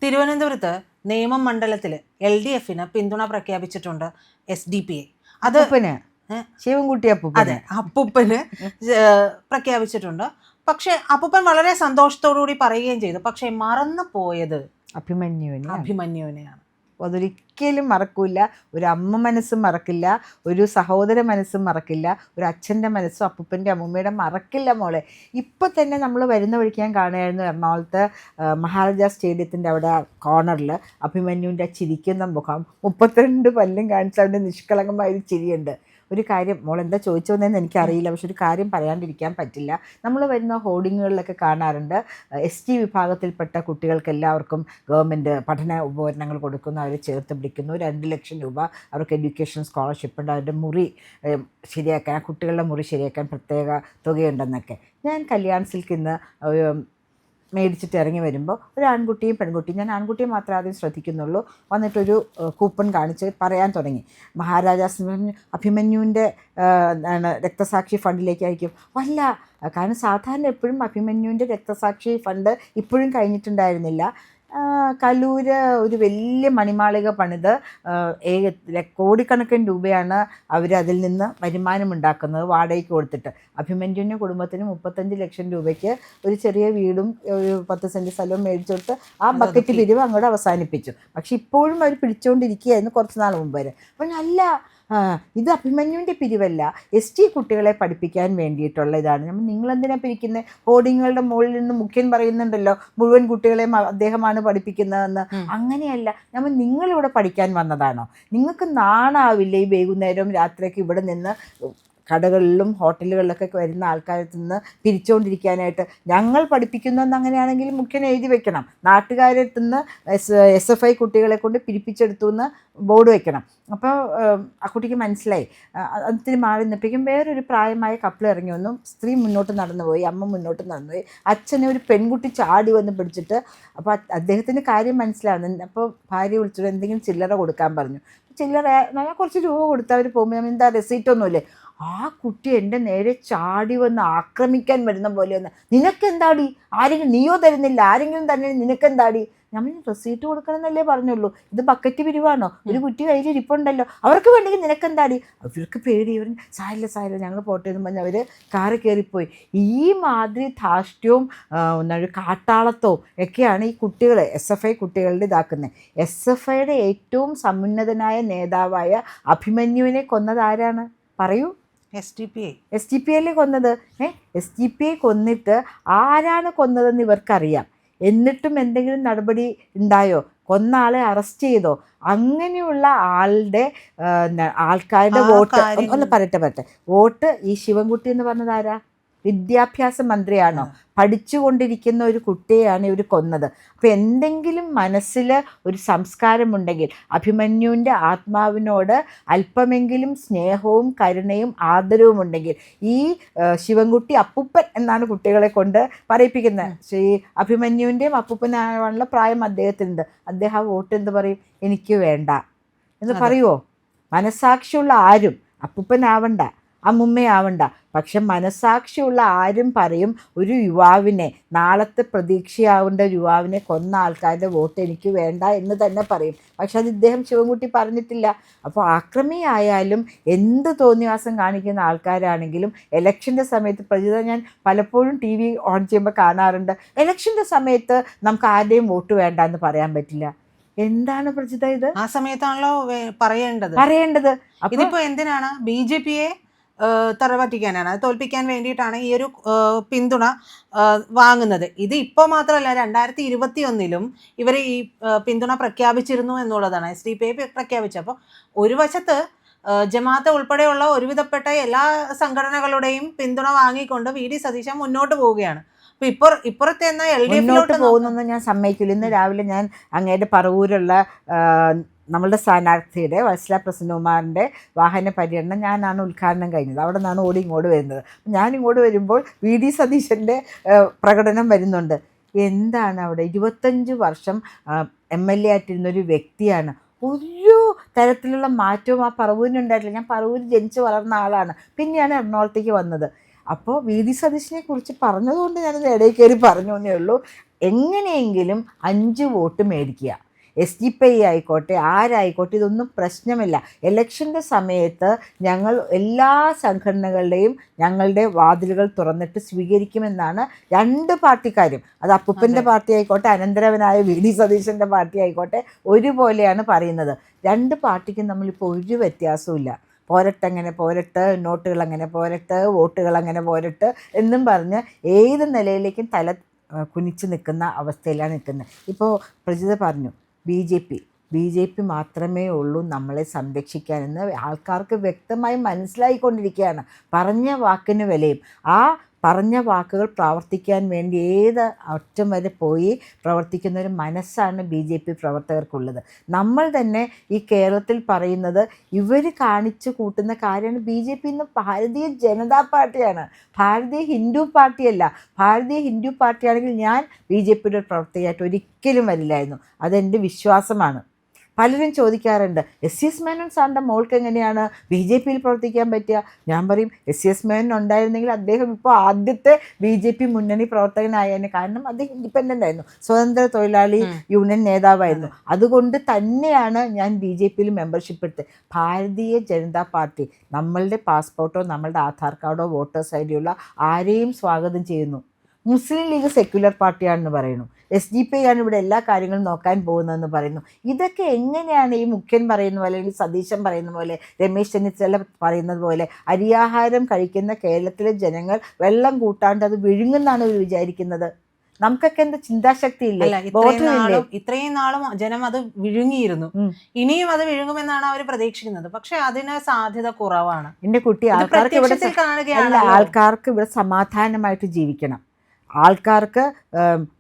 തിരുവനന്തപുരത്ത് നേമം മണ്ഡലത്തിൽ LDFന് പിന്തുണ പ്രഖ്യാപിച്ചിട്ടുണ്ട് SDP. അത് ശിവൻകുട്ടി അതെ അപ്പൂപ്പന് പ്രഖ്യാപിച്ചിട്ടുണ്ട്. പക്ഷെ അപ്പൂപ്പൻ വളരെ സന്തോഷത്തോടുകൂടി പറയുകയും ചെയ്തു. പക്ഷെ മറന്നു പോയത് അഭിമന്യുവിനെയാണ്. അതൊരിക്കലും മറക്കില്ല. ഒരു അമ്മ മനസ്സും മറക്കില്ല, ഒരു സഹോദര മനസ്സും മറക്കില്ല, ഒരു അച്ഛൻ്റെ മനസ്സും അപ്പൂപ്പൻ്റെ അമ്മൂമ്മയുടെ മറക്കില്ല മോളെ. ഇപ്പം തന്നെ നമ്മൾ വരുന്ന വഴിക്ക് ഞാൻ കാണുമായിരുന്നു എറണാകുളത്ത് മഹാരാജാ സ്റ്റേഡിയത്തിൻ്റെ അവിടെ കോർണറിൽ അഭിമന്യുവിൻ്റെ ചിരിക്കുന്ന മുഖം, 32 പല്ലും കാണിച്ച അവൻ്റെ നിഷ്കളങ്കമായൊരു ചിരിയുണ്ട്. ഒരു കാര്യം മോൾ എന്താ ചോദിച്ചോന്നതെന്ന് എനിക്കറിയില്ല, പക്ഷെ ഒരു കാര്യം പറയാണ്ടിരിക്കാൻ പറ്റില്ല. നമ്മൾ വരുന്ന ഹോർഡിങ്ങുകളിലൊക്കെ കാണാറുണ്ട് ST വിഭാഗത്തിൽപ്പെട്ട കുട്ടികൾക്ക് എല്ലാവർക്കും ഗവൺമെൻറ് പഠന ഉപകരണങ്ങൾ കൊടുക്കുന്നു, അവരെ ചേർത്ത് പിടിക്കുന്നു, 2 ലക്ഷം രൂപ അവർക്ക് എഡ്യൂക്കേഷൻ സ്കോളർഷിപ്പ് ഉണ്ട്, അവരുടെ മുറി ശരിയാക്കാൻ, കുട്ടികളുടെ മുറി ശരിയാക്കാൻ പ്രത്യേക തുകയുണ്ടെന്നൊക്കെ. ഞാൻ കല്യാൺ സിൽക്കിൽ നിന്ന് മേടിച്ചിട്ട് ഇറങ്ങി വരുമ്പോൾ ഒരു ആൺകുട്ടിയും പെൺകുട്ടിയും, ഞാൻ ആൺകുട്ടിയെ മാത്രമേ ആദ്യം ശ്രദ്ധിക്കുന്നുള്ളൂ, വന്നിട്ടൊരു കൂപ്പൺ കാണിച്ച് പറയാൻ തുടങ്ങി. മഹാരാജാസ് അഭിമന്യുവിൻ്റെ രക്തസാക്ഷി ഫണ്ടിലേക്ക് അയക്കും. വല്ല കാരണം സാധാരണ എപ്പോഴും അഭിമന്യുവിൻ്റെ രക്തസാക്ഷി ഫണ്ട് ഇപ്പോഴും കഴിഞ്ഞിട്ടുണ്ടായിരുന്നില്ല. കലൂര് ഒരു വലിയ മണിമാളിക പണിത് കോടിക്കണക്കിന് രൂപയാണ് അവർ അതിൽ നിന്ന് വരുമാനമുണ്ടാക്കുന്നത് വാടകയ്ക്ക് കൊടുത്തിട്ട്. അഭിമന്യുവിൻ്റെ കുടുംബത്തിന് 35 ലക്ഷം രൂപയ്ക്ക് ഒരു ചെറിയ വീടും ഒരു 10 സെൻറ്റ് സ്ഥലവും മേടിച്ചു കൊടുത്ത് ആ ബക്കറ്റ് പിരിവ് അങ്ങോട്ട് അവസാനിപ്പിച്ചു. പക്ഷെ ഇപ്പോഴും അവർ പിടിച്ചുകൊണ്ടിരിക്കുകയായിരുന്നു കുറച്ച് നാൾ മുമ്പ് വരെ. അപ്പോൾ അല്ല, ഇത് അഭിമന്യുവിൻ്റെ പിരിവല്ല, ST കുട്ടികളെ പഠിപ്പിക്കാൻ വേണ്ടിയിട്ടുള്ള ഇതാണ്. നമ്മൾ നിങ്ങളെന്തിനാ പിരിക്കുന്നത്? ഹോർഡിങ്ങുകളുടെ മുകളിൽ നിന്ന് മുഖ്യൻ പറയുന്നുണ്ടല്ലോ മുഴുവൻ കുട്ടികളെയും അദ്ദേഹമാണ് പഠിപ്പിക്കുന്നതെന്ന്. അങ്ങനെയല്ല, നമ്മൾ നിങ്ങളിവിടെ പഠിക്കാൻ വന്നതാണോ? നിങ്ങൾക്ക് നാണാവില്ലേ ഈ വൈകുന്നേരവും രാത്രിയൊക്കെ ഇവിടെ നിന്ന് കടകളിലും ഹോട്ടലുകളിലൊക്കെ വരുന്ന ആൾക്കാരത്തിൽ നിന്ന് പിരിച്ചുകൊണ്ടിരിക്കാനായിട്ട്? ഞങ്ങൾ പഠിപ്പിക്കുന്നതെന്ന് അങ്ങനെയാണെങ്കിൽ മുഖ്യൻ എഴുതി വെക്കണം, നാട്ടുകാരത്തു നിന്ന് SFI കുട്ടികളെ കൊണ്ട് പിരിപ്പിച്ചെടുത്തു എന്ന് ബോർഡ് വെക്കണം. അപ്പോൾ ആ കുട്ടിക്ക് മനസ്സിലായി. അതിന് മാറി നിൽപ്പിക്കും. വേറൊരു പ്രായമായ കപ്പിൾ ഇറങ്ങി വന്നു. സ്ത്രീ മുന്നോട്ട് നടന്നുപോയി, അമ്മ മുന്നോട്ട് നടന്നുപോയി, അച്ഛനെ ഒരു പെൺകുട്ടി ചാടി വന്ന് പിടിച്ചിട്ട്. അപ്പോൾ അദ്ദേഹത്തിന് കാര്യം മനസ്സിലാവുന്നു. അപ്പോൾ ഭാര്യ വിളിച്ചിട്ട് എന്തെങ്കിലും ചില്ലറ കൊടുക്കാൻ പറഞ്ഞു. ചില്ലറ ഞാൻ കുറച്ച് രൂപ കൊടുത്ത് അവർ പോകുമ്പോൾ ഞാൻ എന്താ റെസീറ്റൊന്നുമില്ലേ? ആ കുട്ടി എൻ്റെ നേരെ ചാടി വന്ന് ആക്രമിക്കാൻ വരുന്ന പോലെ ഒന്ന്, നിനക്കെന്താടി, ആരെങ്കിലും നീയോ തരുന്നില്ല, ആരെങ്കിലും തന്നെ നിനക്കെന്താടി? നമ്മൾ റെസീറ്റ് കൊടുക്കണമെന്നല്ലേ പറഞ്ഞുള്ളൂ, ഇത് ബക്കറ്റ് പിരിവാണോ? ഒരു കുട്ടി കയ്യിൽ ഇരിപ്പുണ്ടല്ലോ, അവർക്ക് വേണമെങ്കിൽ നിനക്കെന്താടി? അവർക്ക് പേടി, ഇവർ സാരില്ല ഞങ്ങൾ പോട്ടെ എന്ന് പറഞ്ഞ് അവർ കാറ് കയറിപ്പോയി. ഈ മാതിരി ധാർഷ്ട്യവും കാട്ടാളത്തവും ഒക്കെയാണ് ഈ കുട്ടികൾ SFI കുട്ടികളുടെ ഇതാക്കുന്നത്. SFIയുടെ ഏറ്റവും സമുന്നതനായ നേതാവായ അഭിമന്യുവിനെ കൊന്നത് ആരാണ് പറയൂ? SDPI കൊന്നത്. SDPI കൊന്നിട്ട് ആരാണ് കൊന്നതെന്ന് ഇവർക്കറിയാം. എന്നിട്ടും എന്തെങ്കിലും നടപടി ഉണ്ടായോ? കൊന്ന ആളെ അറസ്റ്റ് ചെയ്തോ? അങ്ങനെയുള്ള ആൾക്കാരുടെ വോട്ട് ഒന്ന് പറയട്ടെ വോട്ട് ഈ ശിവൻകുട്ടി എന്ന് പറഞ്ഞത് ആരാ? വിദ്യാഭ്യാസ മന്ത്രിയാണോ? പഠിച്ചുകൊണ്ടിരിക്കുന്ന ഒരു കുട്ടിയെയാണ് ഇവർ കൊന്നത്. അപ്പോൾ എന്തെങ്കിലും മനസ്സിൽ ഒരു സംസ്കാരമുണ്ടെങ്കിൽ, അഭിമന്യുവിൻ്റെ ആത്മാവിനോട് അല്പമെങ്കിലും സ്നേഹവും കരുണയും ആദരവും ഉണ്ടെങ്കിൽ, ഈ ശിവൻകുട്ടി അപ്പൂപ്പൻ എന്നാണ് കുട്ടികളെ കൊണ്ട് പറയിപ്പിക്കുന്നത്. ശ്രീ അഭിമന്യുവിൻ്റെയും അപ്പൂപ്പനായുള്ള പ്രായം അദ്ദേഹത്തിനുണ്ട്. അദ്ദേഹം ആ വോട്ട് എന്ത് പറയും? എനിക്ക് വേണ്ട എന്ന് പറയുമോ? മനസാക്ഷിയുള്ള ആരും, അപ്പൂപ്പനാവണ്ട, അമ്മുമ്മയാവണ്ട, പക്ഷെ മനസാക്ഷിയുള്ള ആരും പറയും ഒരു യുവാവിനെ, നാളത്തെ പ്രതീക്ഷയാവേണ്ട യുവാവിനെ കൊന്ന ആൾക്കാരുടെ വോട്ട് എനിക്ക് വേണ്ട എന്ന് തന്നെ പറയും. പക്ഷെ അത് ഇദ്ദേഹം ശിവൻകുട്ടി പറഞ്ഞിട്ടില്ല. അപ്പോൾ ആക്രമിയായാലും എന്ത് തോന്നിവാസം കാണിക്കുന്ന ആൾക്കാരാണെങ്കിലും ഇലക്ഷൻ്റെ സമയത്ത്, പ്രജിത ഞാൻ പലപ്പോഴും TV ഓൺ ചെയ്യുമ്പോൾ കാണാറുണ്ട്, ഇലക്ഷൻ്റെ സമയത്ത് നമുക്ക് ആരുടെയും വോട്ട് വേണ്ട എന്ന് പറയാൻ പറ്റില്ല. എന്താണ് പ്രജിത ഇത്? ആ സമയത്താണല്ലോ പറയേണ്ടത്. ഇതിപ്പോ എന്തിനാണ് BJPയെ തറപറ്റിക്കാനാണ്, അത് തോൽപ്പിക്കാൻ വേണ്ടിയിട്ടാണ് ഈ ഒരു പിന്തുണ വാങ്ങുന്നത്. ഇത് ഇപ്പോൾ മാത്രമല്ല, 2021 ഇവർ ഈ പിന്തുണ പ്രഖ്യാപിച്ചിരുന്നു എന്നുള്ളതാണ്. SDP പ്രഖ്യാപിച്ചപ്പോൾ ഒരു വശത്ത് ജമാഅത്ത് ഉൾപ്പെടെയുള്ള ഒരുവിധപ്പെട്ട എല്ലാ സംഘടനകളുടെയും പിന്തുണ വാങ്ങിക്കൊണ്ട് VD സതീശൻ മുന്നോട്ട് പോവുകയാണ്. അപ്പോൾ ഇപ്പുറത്തെ LDFിലോട്ട് പോകുന്നൊന്നും ഞാൻ സമ്മതിക്കില്ല. ഇന്ന് രാവിലെ ഞാൻ അങ്ങയുടെ പറവൂരുള്ള നമ്മളുടെ സ്ഥാനാർത്ഥിയുടെ വത്സല പ്രസന്നകുമാറിൻ്റെ വാഹന പര്യടനം ഞാനാണ് ഉദ്ഘാടനം കഴിഞ്ഞത്. അവിടെ നിന്നാണ് ഇങ്ങോട്ട് വരുന്നത്. ഞാനിങ്ങോട്ട് വരുമ്പോൾ VD സതീശൻ്റെ പ്രകടനം വരുന്നുണ്ട്. എന്താണ് അവിടെ 25 വർഷം MLA ആയിട്ടിരുന്നൊരു വ്യക്തിയാണ്. ഒരു തരത്തിലുള്ള മാറ്റവും ആ പറവൂരിനുണ്ടായിട്ടില്ല. ഞാൻ പറവൂർ ജനിച്ച് വളർന്ന ആളാണ്. പിന്നെയാണ് എറണാകുളത്തേക്ക് വന്നത്. അപ്പോൾ വി ഡി സതീശനെ കുറിച്ച് പറഞ്ഞതുകൊണ്ട് ഞാനത് ഇടയിൽ കയറി പറഞ്ഞു എന്നേ ഉള്ളൂ. എങ്ങനെയെങ്കിലും 5 വോട്ട് മേടിക്കുക. SDPI ആയിക്കോട്ടെ, ആരായിക്കോട്ടെ, ഇതൊന്നും പ്രശ്നമില്ല. ഇലക്ഷൻ്റെ സമയത്ത് ഞങ്ങൾ എല്ലാ സംഘടനകളുടെയും ഞങ്ങളുടെ വാതിലുകൾ തുറന്നിട്ട് സ്വീകരിക്കുമെന്നാണ് 2 പാർട്ടിക്കാരും. അത് അപ്പൂപ്പൻ്റെ പാർട്ടി ആയിക്കോട്ടെ, അനന്തരവനായ വി ഡി സതീശൻ്റെ പാർട്ടി ആയിക്കോട്ടെ, ഒരുപോലെയാണ് പറയുന്നത്. 2 പാർട്ടിക്കും നമ്മളിപ്പോൾ ഒരു വ്യത്യാസവും ഇല്ല. പോരട്ടെ, അങ്ങനെ പോരട്ടെ, നോട്ടുകൾ അങ്ങനെ പോരട്ടെ, വോട്ടുകൾ അങ്ങനെ പോരട്ടെ എന്നും പറഞ്ഞ് ഏത് നിലയിലേക്കും തല കുനിച്ച് നിൽക്കുന്ന അവസ്ഥയിലാണ് നിൽക്കുന്നത്. ഇപ്പോൾ പ്രജിത പറഞ്ഞു, ബി ജെ പി മാത്രമേ ഉള്ളൂ നമ്മളെ സംരക്ഷിക്കാനെന്ന് ആൾക്കാർക്ക് വ്യക്തമായി മനസ്സിലായിക്കൊണ്ടിരിക്കുകയാണ്. പറഞ്ഞ വാക്കിന് വിലയും ആ പറഞ്ഞ വാക്കുകൾ പ്രവർത്തിക്കാൻ വേണ്ടി ഏത് അറ്റം വരെ പോയി പ്രവർത്തിക്കുന്ന ഒരു മനസ്സാണ് BJP പ്രവർത്തകർക്കുള്ളത്. നമ്മൾ തന്നെ ഈ കേരളത്തിൽ പറയുന്നത് ഇവർ കാണിച്ചു കൂട്ടുന്ന കാര്യമാണ്. BJP ഇന്ന് ഭാരതീയ ജനതാ പാർട്ടിയാണ്, ഭാരതീയ ഹിന്ദു പാർട്ടിയല്ല. ഭാരതീയ ഹിന്ദു പാർട്ടിയാണെങ്കിൽ ഞാൻ BJPയുടെ പ്രവർത്തകയായിട്ട് ഒരിക്കലും വരില്ലായിരുന്നു. അതെൻ്റെ വിശ്വാസമാണ്. പലരും ചോദിക്കാറുണ്ട്, SCS മേനോൻ സാറിൻ്റെ മോൾക്ക് എങ്ങനെയാണ് BJPയിൽ പ്രവർത്തിക്കാൻ പറ്റുക? ഞാൻ പറയും, SCS മേനോൻ ഉണ്ടായിരുന്നെങ്കിൽ അദ്ദേഹം ഇപ്പോൾ ആദ്യത്തെ BJP മുന്നണി പ്രവർത്തകനായേനെ. കാരണം അദ്ദേഹം ഇൻഡിപെൻഡൻ്റ് ആയിരുന്നു, സ്വതന്ത്ര തൊഴിലാളി യൂണിയൻ നേതാവായിരുന്നു. അതുകൊണ്ട് തന്നെയാണ് ഞാൻ BJPയിൽ മെമ്പർഷിപ്പ് എടുത്തത്. ഭാരതീയ ജനതാ പാർട്ടി നമ്മളുടെ പാസ്പോർട്ടോ നമ്മളുടെ ആധാർ കാർഡോ വോട്ടേഴ്സ് ഐ ഡിയുള്ള ആരെയും സ്വാഗതം ചെയ്യുന്നു. മുസ്ലിം ലീഗ് സെക്യുലർ പാർട്ടിയാണെന്ന് പറയുന്നു. SDPI ആണ് ഇവിടെ എല്ലാ കാര്യങ്ങളും നോക്കാൻ പോകുന്നതെന്ന് പറയുന്നു. ഇതൊക്കെ എങ്ങനെയാണ് ഈ മുഖ്യൻ പറയുന്ന പോലെ, അല്ലെങ്കിൽ സതീശൻ പറയുന്ന പോലെ, രമേശ് ചെന്നിത്തല പറയുന്നത് പോലെ അരിയാഹാരം കഴിക്കുന്ന കേരളത്തിലെ ജനങ്ങൾ വെള്ളം കൂട്ടാണ്ട് അത് വിഴുങ്ങുന്നാണ് ഇവർ വിചാരിക്കുന്നത്? നമുക്കൊക്കെ എന്താ ചിന്താശക്തി ഇല്ലേ? ഇത്രയും നാളും ജനം അത് വിഴുങ്ങിയിരുന്നു, ഇനിയും അത് വിഴുങ്ങുമെന്നാണ് അവർ പ്രതീക്ഷിക്കുന്നത്. പക്ഷെ അതിന് സാധ്യത കുറവാണ്. എൻ്റെ കുട്ടി, ആൾക്കാർക്ക് ഇവിടെ സമാധാനമായിട്ട് ജീവിക്കണം. ആൾക്കാർക്ക്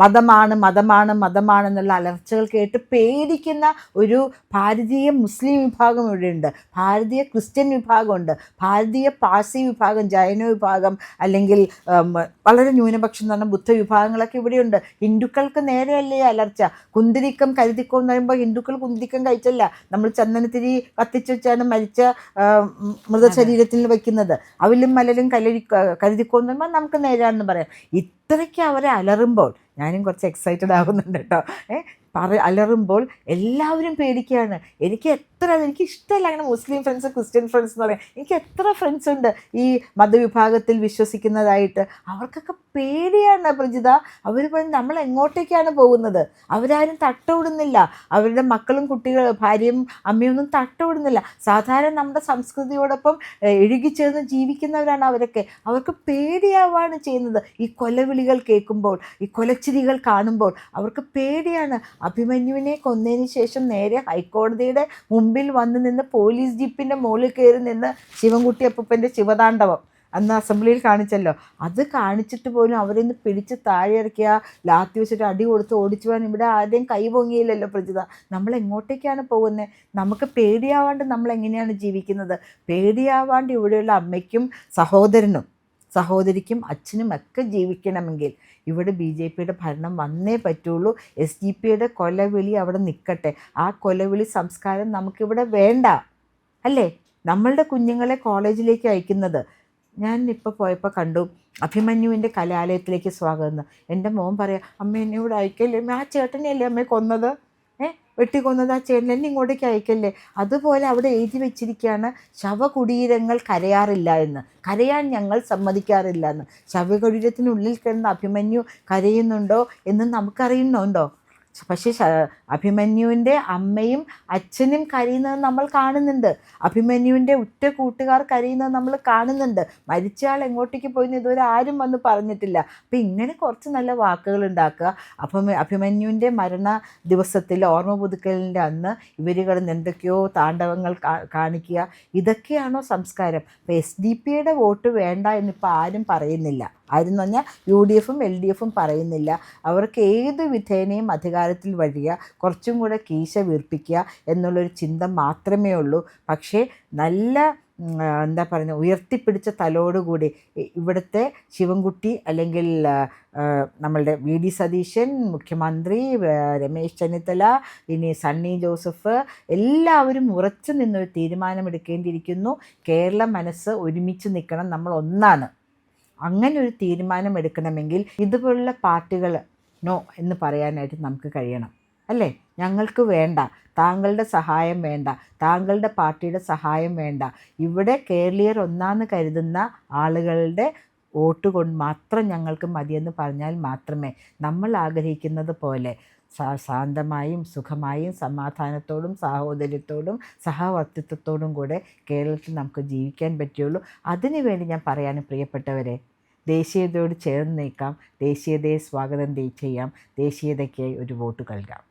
മതമാണെന്നുള്ള അലർച്ചകൾ കേട്ട് പേടിക്കുന്ന ഒരു ഭാരതീയ മുസ്ലിം വിഭാഗം ഇവിടെയുണ്ട്, ഭാരതീയ ക്രിസ്ത്യൻ വിഭാഗമുണ്ട്, ഭാരതീയ പാഴ്സി വിഭാഗം, ജൈന വിഭാഗം, അല്ലെങ്കിൽ വളരെ ന്യൂനപക്ഷം എന്ന് പറഞ്ഞാൽ ബുദ്ധ വിഭാഗങ്ങളൊക്കെ ഇവിടെയുണ്ട്. ഹിന്ദുക്കൾക്ക് നേരെയല്ലേ അലർച്ച? കുന്തിരിക്കം കരുതിക്കോ എന്ന് പറയുമ്പോൾ ഹിന്ദുക്കൾ കുന്തിരിക്കം കഴിച്ചല്ല, നമ്മൾ ചന്ദനത്തിരി കത്തിച്ച് വെച്ചാണ് മരിച്ച മൃതശരീരത്തിൽ വയ്ക്കുന്നത്. അവിലും മലരും കരുതിക്കോ എന്ന് പറയുമ്പോൾ നമുക്ക് നേരാണെന്ന് പറയാം. ഇത്രയ്ക്ക് അവരെ അലറുമ്പോൾ ഞാനും കുറച്ച് എക്സൈറ്റഡ് ആകുന്നുണ്ട് കേട്ടോ. അലറുമ്പോൾ എല്ലാവരും പേടിക്കുകയാണ്. എനിക്ക് ഇഷ്ടമല്ല അങ്ങനെ മുസ്ലിം ഫ്രണ്ട്സ്, ക്രിസ്ത്യൻ ഫ്രണ്ട്സ് എന്ന് പറയാം. എനിക്ക് എത്ര ഫ്രണ്ട്സ് ഉണ്ട് ഈ മതവിഭാഗത്തിൽ വിശ്വസിക്കുന്നതായിട്ട്. അവർക്കൊക്കെ പേടിയാണ് പ്രജിത. അവർ പറഞ്ഞ് നമ്മൾ എങ്ങോട്ടേക്കാണ് പോകുന്നത്? അവരാരും തട്ടവിടുന്നില്ല, അവരുടെ മക്കളും ഭാര്യയും അമ്മയൊന്നും തട്ടവിടുന്നില്ല. സാധാരണ നമ്മുടെ സംസ്കൃതിയോടൊപ്പം ഇഴുകിച്ചേർന്ന് ജീവിക്കുന്നവരാണ് അവരൊക്കെ. അവർക്ക് പേടിയാവാണ് ചെയ്യുന്നത്. ഈ കൊലവിളികൾ കേൾക്കുമ്പോൾ, ഈ കൊലച്ചിരികൾ കാണുമ്പോൾ അവർക്ക് പേടിയാണ്. അഭിമന്യുവിനെ കൊന്നതിന് ശേഷം നേരെ ഹൈക്കോടതിയുടെ മുമ്പിൽ വന്ന് നിന്ന് പോലീസ് ജീപ്പിൻ്റെ മുകളിൽ കയറി നിന്ന് ശിവൻകുട്ടി അപ്പൂപ്പൻ്റെ ശിവതാണ്ഡവം അന്ന് അസംബ്ലിയിൽ കാണിച്ചല്ലോ, അത് കാണിച്ചിട്ട് പോലും അവരൊന്ന് പിടിച്ച് താഴെ ഇറക്കിയ ലാത്തി വെച്ചിട്ട് അടി കൊടുത്ത് ഓടിച്ചു പോകാൻ ഇവിടെ ആരുടെയും കൈ പൊങ്ങിയില്ലല്ലോ പ്രജിത. നമ്മൾ എങ്ങോട്ടേക്കാണ് പോകുന്നത്? നമുക്ക് പേടിയാവാണ്ട് നമ്മൾ എങ്ങനെയാണ് ജീവിക്കുന്നത്? പേടിയാവാണ്ട് ഇവിടെയുള്ള അമ്മയ്ക്കും സഹോദരിക്കും അച്ഛനും ഒക്കെ ജീവിക്കണമെങ്കിൽ ഇവിടെ BJPയുടെ ഭരണം വന്നേ പറ്റുള്ളൂ. SDPയുടെ കൊലവിളി അവിടെ നിൽക്കട്ടെ. ആ കൊലവിളി സംസ്കാരം നമുക്കിവിടെ വേണ്ട, അല്ലേ? നമ്മളുടെ കുഞ്ഞുങ്ങളെ കോളേജിലേക്ക് അയക്കുന്നത് ഞാൻ ഇപ്പോൾ പോയപ്പോൾ കണ്ടു. അഭിമന്യുവിൻ്റെ കലാലയത്തിലേക്ക് സ്വാഗതം. എൻ്റെ മോൻ പറയാം, അമ്മ എന്നെ ഇവിടെ അയക്കല്ലേ, ആ ചേട്ടനെയല്ലേ അമ്മയെ കൊന്നത്, വെട്ടിക്കൊന്നത് ആ ചേട്ടൻ, എന്നെ ഇങ്ങോട്ടേക്ക് അയക്കല്ലേ. അതുപോലെ അവിടെ എഴുതി വെച്ചിരിക്കുകയാണ്, ശവകുടീരങ്ങൾ കരയാറില്ല എന്ന്, കരയാൻ ഞങ്ങൾ സമ്മതിക്കാറില്ല എന്ന്. ശവകുടീരത്തിനുള്ളിൽ കിടന്ന അഭിമന്യു കരയുന്നുണ്ടോ എന്ന് നമുക്കറിയുന്നുണ്ടോ? പക്ഷേ അഭിമന്യുവിൻ്റെ അമ്മയും അച്ഛനും കരയുന്നത് നമ്മൾ കാണുന്നുണ്ട്. അഭിമന്യുവിൻ്റെ ഉറ്റ കൂട്ടുകാർ കരയുന്നത് നമ്മൾ കാണുന്നുണ്ട്. മരിച്ചയാൾ എങ്ങോട്ടേക്ക് പോയിന്ന് ഇതുവരെ ആരും വന്ന് പറഞ്ഞിട്ടില്ല. അപ്പം ഇങ്ങനെ കുറച്ച് നല്ല വാക്കുകൾ ഉണ്ടാക്കുക. അഭിമന്യുവിൻ്റെ മരണ ദിവസത്തിൽ ഓർമ്മ പുതുക്കലിൻ്റെ അന്ന് ഇവർ കിടന്ന് എന്തൊക്കെയോ താണ്ഡവങ്ങൾ കാണിക്കുക. ഇതൊക്കെയാണോ സംസ്കാരം? അപ്പോൾ SDPയുടെ വോട്ട് വേണ്ട എന്നിപ്പോൾ ആരും പറയുന്നില്ല. ആരും എന്ന് പറഞ്ഞാൽ UDFും LDFും പറയുന്നില്ല. അവർക്ക് ഏത് വിധേനയും അധികാരത്തിൽ വരിക, കുറച്ചും കൂടെ കീശ വീർപ്പിക്കുക എന്നുള്ളൊരു ചിന്ത മാത്രമേ ഉള്ളൂ. പക്ഷേ നല്ല എന്താ പറയുന്നത്, ഉയർത്തിപ്പിടിച്ച തലോടുകൂടി ഇവിടുത്തെ ശിവൻകുട്ടി, അല്ലെങ്കിൽ നമ്മളുടെ VD സതീശൻ, മുഖ്യമന്ത്രി രമേശ് ചെന്നിത്തല, ഇനി സണ്ണി ജോസഫ്, എല്ലാവരും ഉറച്ചു നിന്നൊരു തീരുമാനമെടുക്കേണ്ടിയിരിക്കുന്നു. കേരള മനസ്സ് ഒരുമിച്ച് നിൽക്കണം, നമ്മൾ ഒന്നാണ്. അങ്ങനെ ഒരു തീരുമാനം എടുക്കണമെങ്കിൽ ഇതുപോലുള്ള പാർട്ടികൾ നോ എന്ന് പറയാനായിട്ട് നമുക്ക് കഴിയണം, അല്ലേ? ഞങ്ങൾക്ക് വേണ്ട, താങ്കളുടെ സഹായം വേണ്ട, താങ്കളുടെ പാർട്ടിയുടെ സഹായം വേണ്ട. ഇവിടെ കേരളീയർ ഒന്നാന്ന് കരുതുന്ന ആളുകളുടെ വോട്ട് കൊണ്ട് മാത്രം ഞങ്ങൾക്ക് മതിയെന്ന് പറഞ്ഞാൽ മാത്രമേ നമ്മൾ ആഗ്രഹിക്കുന്നത് പോലെ ശാന്തമായും സുഖമായും സമാധാനത്തോടും സാഹോദര്യത്തോടും സഹവർത്തിത്വത്തോടും കൂടെ കേരളത്തിൽ നമുക്ക് ജീവിക്കാൻ പറ്റുള്ളൂ. അതിനുവേണ്ടി ഞാൻ പറയാനും പ്രിയപ്പെട്ടവരെ, ദേശീയതയോട് ചേർന്ന് നിൽക്കാം, ദേശീയതയെ സ്വാഗതം ചെയ്യാം, ദേശീയതയ്ക്കായി ഒരു വോട്ട് നൽകാം.